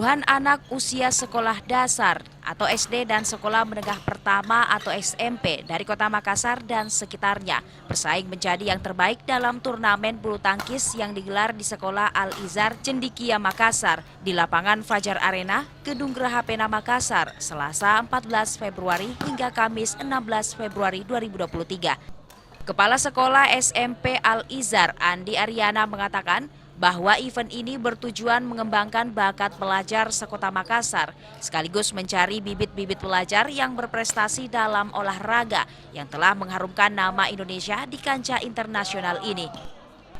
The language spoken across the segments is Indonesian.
Puluhan anak usia sekolah dasar atau SD dan sekolah menengah pertama atau SMP dari Kota Makassar dan sekitarnya bersaing menjadi yang terbaik dalam turnamen bulu tangkis yang digelar di Sekolah Al-Izhar Cendikia Makassar di lapangan Fajar Arena, Gedung Geraha Pena Makassar, Selasa 14 Februari hingga Kamis 16 Februari 2023. Kepala Sekolah SMP Al-Izhar Andi Ariana mengatakan bahwa event ini bertujuan mengembangkan bakat pelajar sekota Makassar, sekaligus mencari bibit-bibit pelajar yang berprestasi dalam olahraga yang telah mengharumkan nama Indonesia di kancah internasional ini.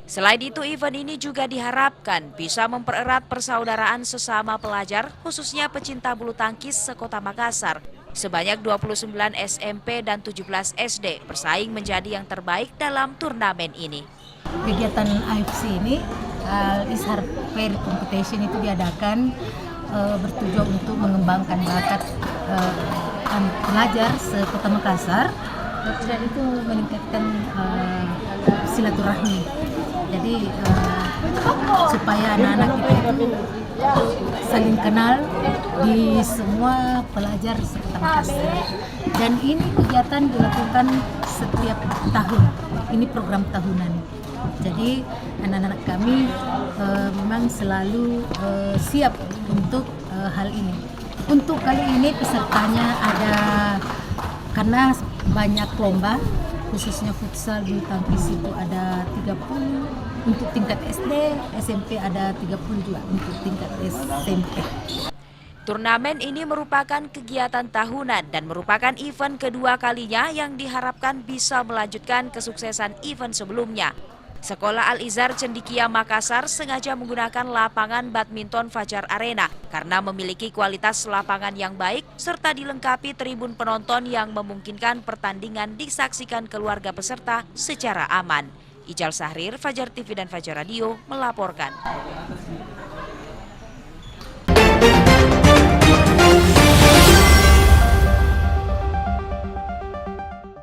Selain itu, event ini juga diharapkan bisa mempererat persaudaraan sesama pelajar, khususnya pecinta bulu tangkis sekota Makassar. Sebanyak 29 SMP dan 17 SD bersaing menjadi yang terbaik dalam turnamen ini. Kegiatan AFC ini, Al-Izhar Fair Competition itu diadakan bertujuan untuk mengembangkan bakat pelajar sekota Makassar dan itu meningkatkan silaturahmi. Jadi supaya anak-anak itu saling kenal di semua pelajar sekota Makassar. Dan ini kegiatan dilakukan setiap tahun. Ini program tahunan. Jadi anak-anak kami memang selalu siap untuk hal ini. Untuk kali ini pesertanya ada, karena banyak lomba, khususnya futsal bulu tangkis itu ada 30 untuk tingkat SD, SMP ada 30 juga untuk tingkat SMP. Turnamen ini merupakan kegiatan tahunan dan merupakan event kedua kalinya yang diharapkan bisa melanjutkan kesuksesan event sebelumnya. Sekolah Al-Izhar Cendikia Makassar sengaja menggunakan lapangan badminton Fajar Arena karena memiliki kualitas lapangan yang baik serta dilengkapi tribun penonton yang memungkinkan pertandingan disaksikan keluarga peserta secara aman. Ijal Sahrir, Fajar TV dan Fajar Radio melaporkan.